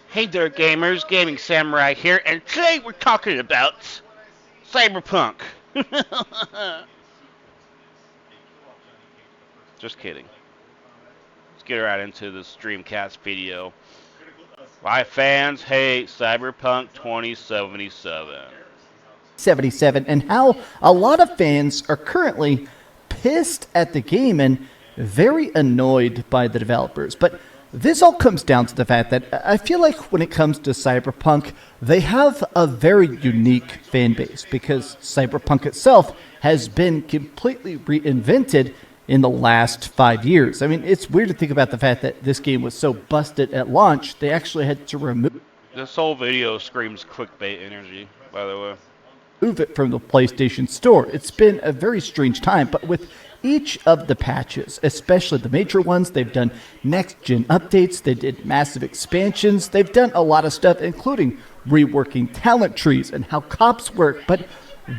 Hey there, gamers. Gaming Samurai here, and today we're talking about Cyberpunk. Just kidding. Let's get right into this Dreamcast video. Why fans hate Cyberpunk 2077. 77 and how a lot of fans are currently pissed at the game and very annoyed by the developers. But this all comes down to the fact that I feel like when it comes to Cyberpunk, they have a very unique fan base because Cyberpunk itself has been completely reinvented in the last 5 years. I mean, it's weird to think about the fact that this game was so busted at launch, they actually had to remove This whole video screams clickbait energy, by the way. it from the PlayStation Store. It's been a very strange time, but with each of the patches, especially the major ones, they've done next-gen updates, they did massive expansions, they've done a lot of stuff, including reworking talent trees and how cops work, but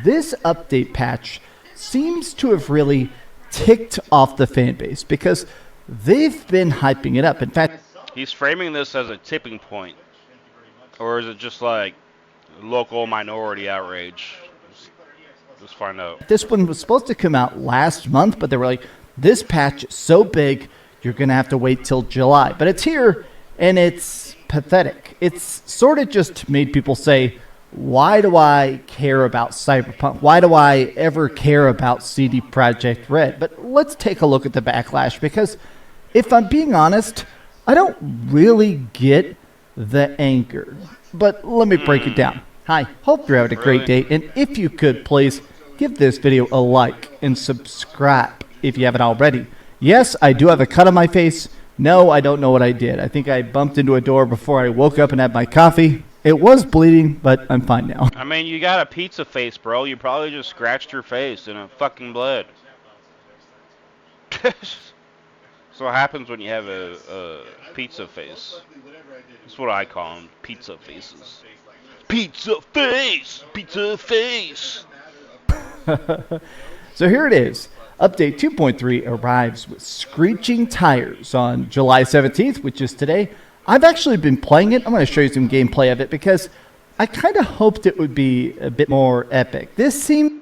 this update patch seems to have really ticked off the fan base because they've been hyping it up. In fact, He's framing this as a tipping point, or is it just like local minority outrage? Let's find out. this one was supposed to come out last month, but they were like, this patch is so big, you're going to have to wait till July. But it's here, and it's pathetic. It's sort of just made people say, why do I care about Cyberpunk? Why do I ever care about CD Projekt Red? But let's take a look at the backlash, because if I'm being honest, I don't really get the anger. But let me break it down. Hi, hope you're having a great day, and if you could, please give this video a like and subscribe if you haven't already. Yes, I do have a cut on my face. No, I don't know what I did. I think I bumped into a door before I woke up and had my coffee. It was bleeding, but I'm fine now. I mean, you got a pizza face, bro. You probably just scratched your face and it fucking bled. So what happens when you have a pizza face? That's what I call them, pizza faces. Pizza face! Pizza face! So here it is. Update 2.3 arrives with screeching tires on July 17th, which is today. I've actually been playing it. I'm going to show you some gameplay of it because I kind of hoped it would be a bit more epic. This seemed...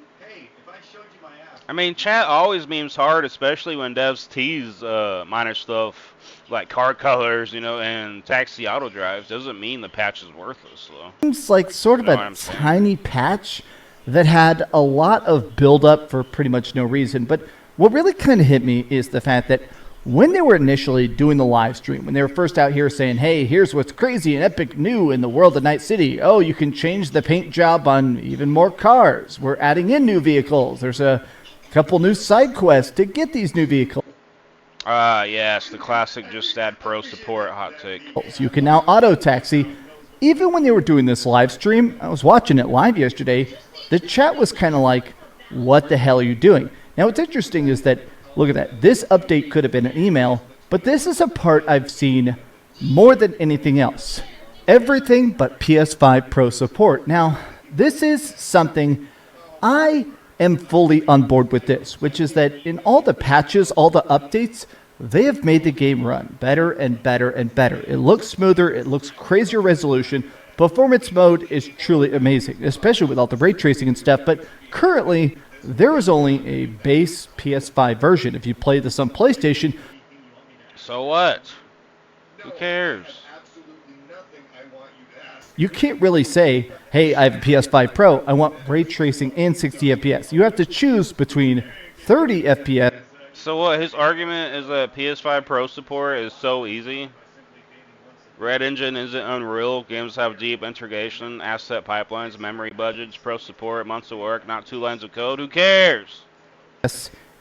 I mean, chat always memes hard, especially when devs tease minor stuff like car colors, and taxi auto drives. Doesn't mean the patch is worthless, though. seems like sort of You know what a I'm saying? tiny patch that had a lot of build-up for pretty much no reason. But what really kind of hit me is the fact that when they were initially doing the live stream, when they were first out here saying, hey, here's what's crazy and epic new in the world of Night City. Oh, you can change the paint job on even more cars. We're adding in new vehicles. There's a couple new side quests to get these new vehicles. Yes, the classic just add pro support hot take. You can now auto taxi. Even when they were doing this live stream, I was watching it live yesterday, the chat was kind of like, what the hell are you doing? Now what's interesting is that, look at that, this update could have been an email, but this is a part I've seen more than anything else. Everything but PS5 Pro support. Now, this is something I am fully on board with this, which is that in all the patches, all the updates, they have made the game run better and better and better. It looks smoother, it looks crazier resolution. Performance mode is truly amazing, especially with all the ray tracing and stuff, but currently there is only a base PS5 version. If you play this on PlayStation, So what? Who cares? you can't really say, hey, I have a PS5 Pro, I want ray tracing and 60 FPS. You have to choose between 30 FPS. So what, his argument is that PS5 Pro support is so easy? Red Engine isn't Unreal, games have deep integration, asset pipelines, memory budgets, pro support, months of work, not 2 lines of code, who cares?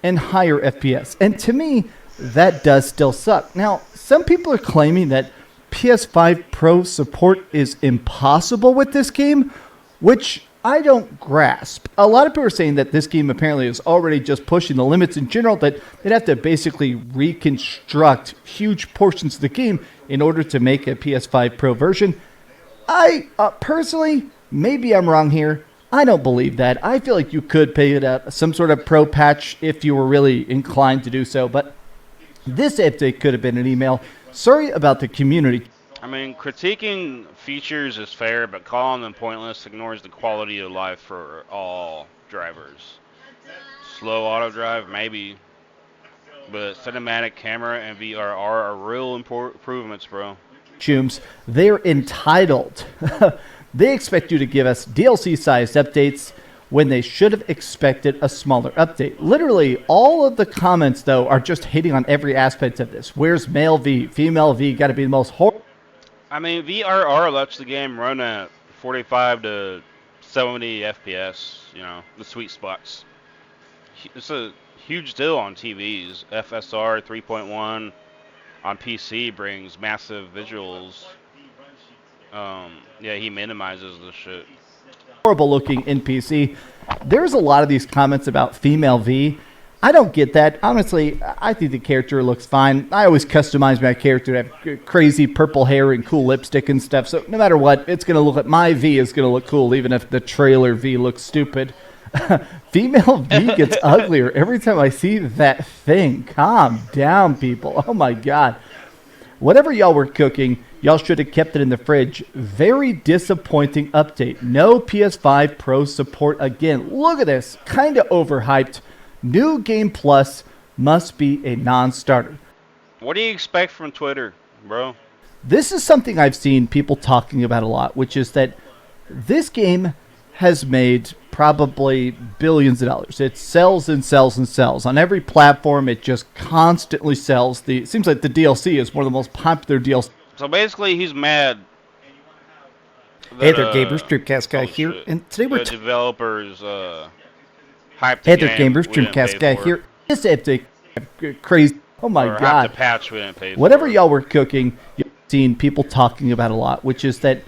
And higher FPS. And to me, that does still suck. Now, some people are claiming that PS5 Pro support is impossible with this game, which I don't grasp. A lot of people are saying that this game apparently is already just pushing the limits in general, that they'd have to basically reconstruct huge portions of the game in order to make a PS5 Pro version. I personally, maybe I'm wrong here. I don't believe that. I feel like you could pay it up some sort of pro patch if you were really inclined to do so, but this update could have been an email. Sorry about the community. I mean, critiquing features is fair, but calling them pointless ignores the quality of life for all drivers. Slow auto drive, maybe, but cinematic camera and VRR are real improvements, bro. Chooms, they're entitled. They expect you to give us DLC-sized updates when they should have expected a smaller update. Literally, all of the comments, though, are just hating on every aspect of this. Where's male V? Female V got to be the most horrible. I mean, VRR lets the game run at 45 to 70 FPS, you know, the sweet spots. It's a huge deal on TVs. FSR 3.1 on PC brings massive visuals. Yeah, he minimizes the shit. Horrible looking NPC. There's a lot of these comments about female V. I don't get that. Honestly, I think the character looks fine. I always customize my character to have crazy purple hair and cool lipstick and stuff. So no matter what, it's going to look like my V is going to look cool, even if the trailer V looks stupid. Female V gets uglier every time I see that thing. Calm down, people. Oh my God. Whatever y'all were cooking, y'all should have kept it in the fridge. Very disappointing update. No PS5 Pro support again. Look at this. Kind of overhyped. New Game Plus must be a non-starter. What do you expect from Twitter, bro? This is something I've seen people talking about a lot, which is that this game has made probably billions of dollars. It sells and sells and sells. On every platform, it just constantly sells. It seems like the DLC is one of the most popular DLCs. So basically, he's mad. Hey there, gamers. DreamcastGuy here. Shit. And today we're... developers hyped the Hey there, game. gamers. We didn't pay DreamcastGuy for here. This epic, crazy. Oh my Or God. hyped the patch we didn't pay for. Whatever y'all were cooking, you've seen people talking about a lot, which is that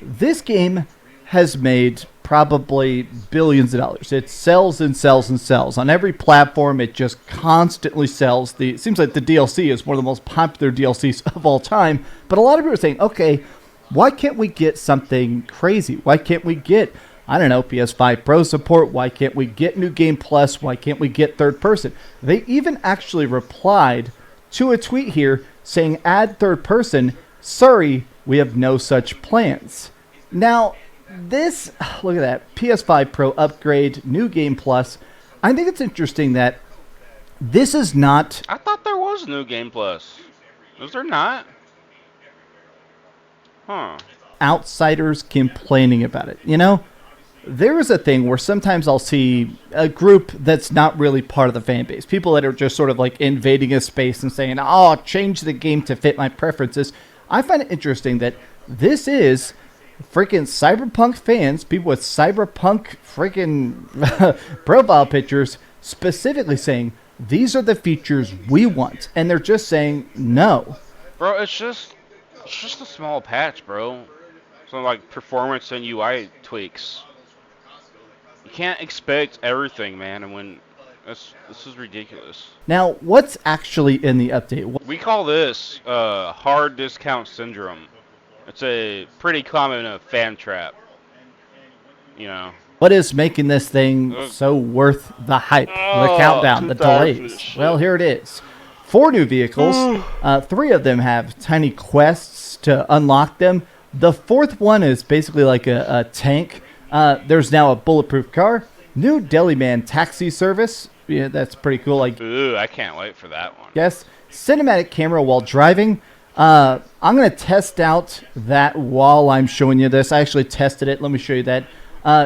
this game has made probably billions of dollars. It sells and sells and sells. On every platform, it just constantly sells. It seems like the DLC is one of the most popular DLCs of all time. But a lot of people are saying, okay, why can't we get something crazy? Why can't we get, I don't know, PS5 Pro support? Why can't we get New Game Plus? Why can't we get third person? They even actually replied to a tweet here saying, add third person. Sorry, we have no such plans. Now, this, look at that, PS5 Pro upgrade, New Game Plus. I think it's interesting that this is not... I thought there was New Game Plus. Was there not? Huh. Outsiders complaining about it. You know, there is a thing where sometimes I'll see a group that's not really part of the fan base. People that are just sort of like invading a space and saying, oh, change the game to fit my preferences. I find it interesting that this is... freaking Cyberpunk fans, people with Cyberpunk freaking profile pictures, specifically saying these are the features we want, and they're just saying no. Bro, it's just a small patch, bro. Some like performance and UI tweaks. You can't expect everything, man, and when this is ridiculous. Now, what's actually in the update? We call this hard discount syndrome. It's a pretty common fan trap. You know. What is making this thing so worth the hype, the countdown, the delays? Well, here it is. 4 new vehicles. 3 of them have tiny quests to unlock them. The 4th one is basically like a tank. There's now a bulletproof car. New Deliman taxi service. Yeah, that's pretty cool. Ooh, I can't wait for that one. Yes. Cinematic camera while driving. I'm going to test out that while I'm showing you this. I actually tested it. Let me show you that.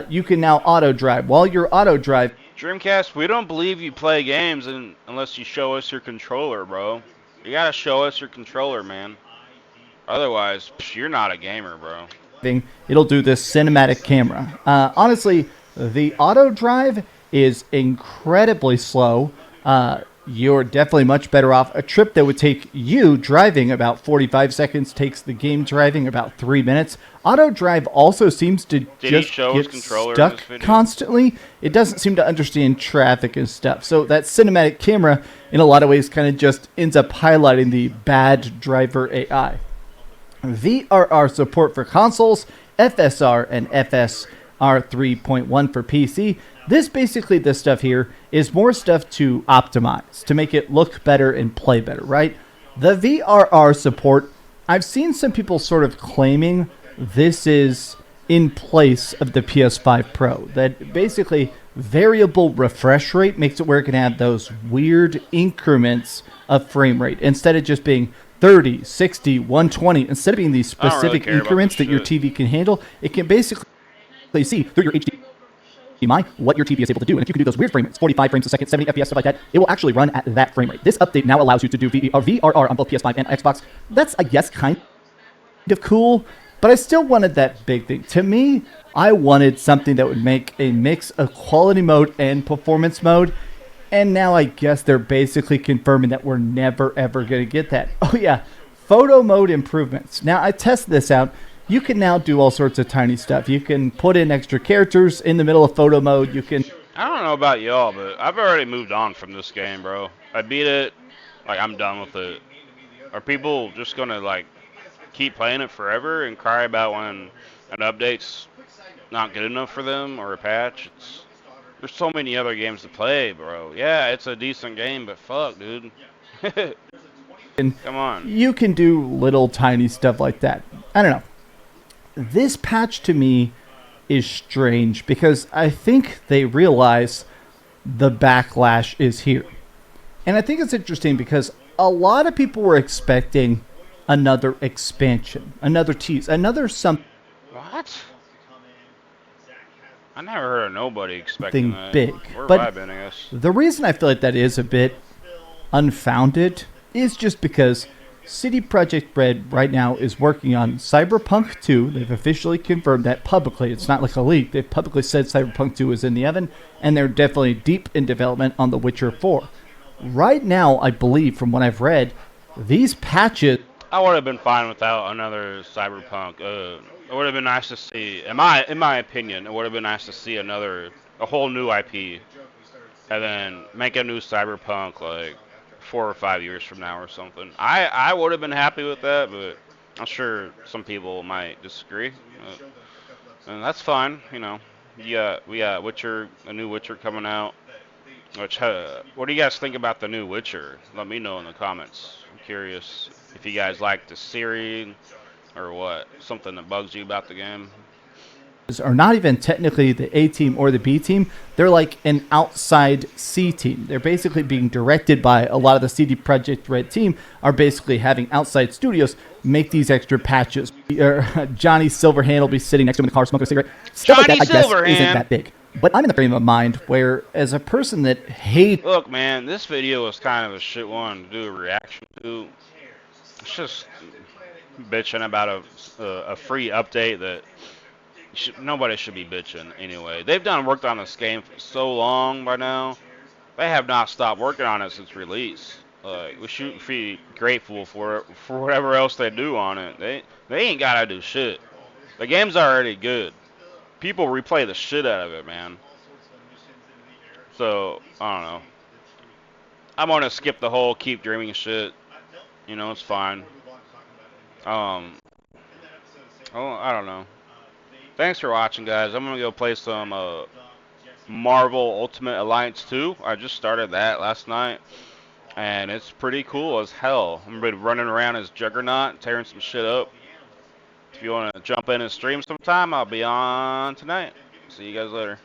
You can now auto drive. While you're auto drive. Dreamcast, we don't believe you play games unless you show us your controller, bro. You got to show us your controller, man. Otherwise, you're not a gamer, bro. It'll do this cinematic camera. Honestly, the auto drive is incredibly slow. You're definitely much better off. A trip that would take you driving about 45 seconds takes the game driving about 3 minutes. Auto drive also seems to just get stuck constantly. It doesn't seem to understand traffic and stuff. So that cinematic camera, in a lot of ways, kind of just ends up highlighting the bad driver AI. VRR support for consoles, FSR and FSR 3.1 for PC. This basically, this stuff here, is more stuff to optimize, to make it look better and play better, right? The VRR support I've seen some people sort of claiming this is in place of the PS5 Pro. That basically variable refresh rate makes it where it can have those weird increments of frame rate instead of just being 30, 60, 120. Instead of being these specific increments that your TV can handle, it can basically see through your HDMI what your TV is able to do. And if you can do those weird frame rates, 45 frames a second, 70 FPS, stuff like that, it will actually run at that frame rate. This update now allows you to do VRR on both PS5 and Xbox. That's, I guess, kind of cool, but I still wanted that big thing. To me, I wanted something that would make a mix of quality mode and performance mode, and now I guess they're basically confirming that we're never, ever going to get that. Oh yeah, photo mode improvements. Now, I tested this out. You can now do all sorts of tiny stuff. You can put in extra characters in the middle of photo mode. You can... I don't know about y'all, but I've already moved on from this game, bro. I beat it. Like, I'm done with it. Are people just going to, like, keep playing it forever and cry about when an update's not good enough for them or a patch? There's so many other games to play, bro. Yeah, it's a decent game, but fuck, dude. Come on. You can do little tiny stuff like that. I don't know. This patch to me is strange because I think they realize the backlash is here. And I think it's interesting because a lot of people were expecting another expansion, another tease, another something. What? I never heard of nobody expecting that. Big. We're But vibing, I guess. the reason I feel like that is a bit unfounded is just because CD Projekt Red right now is working on Cyberpunk 2. They've officially confirmed that publicly. It's not like a leak. They've publicly said Cyberpunk 2 is in the oven, and they're definitely deep in development on The Witcher 4. Right now, I believe, from what I've read, these patches... I would have been fine without another Cyberpunk. It would have been nice to see, in my opinion, it would have been nice to see a whole new IP, and then make a new Cyberpunk, like, 4 or 5 years from now or something. I would have been happy with that, but I'm sure some people might disagree. And that's fine, you know. We got Witcher, a new Witcher coming out. Which, what do you guys think about the new Witcher? Let me know in the comments. I'm curious if you guys like the series or what. Something that bugs you about the game. are not even technically the A team or the B team. They're like an outside C team. They're basically being directed by a lot of the CD Projekt Red team are basically having outside studios make these extra patches. Johnny Silverhand will be sitting next to him in the car smoking a cigarette. Stuff like that, I guess, isn't that big. But I'm in the frame of mind where, as a person that hates... Look, man, this video was kind of a shit one to do a reaction to. It's just bitching about a free update that nobody should be bitching anyway. They've worked on this game for so long by now. They have not stopped working on it since release. We should be grateful for whatever else they do on it. They ain't gotta do shit. The game's already good. People replay the shit out of it, man. So, I don't know. I'm gonna skip the whole keep dreaming shit. You know, it's fine. Oh, I don't know. Thanks for watching, guys. I'm gonna go play some Marvel Ultimate Alliance 2. I just started that last night, and it's pretty cool as hell. I'm gonna be running around as Juggernaut, tearing some shit up. If you want to jump in and stream sometime, I'll be on tonight. See you guys later.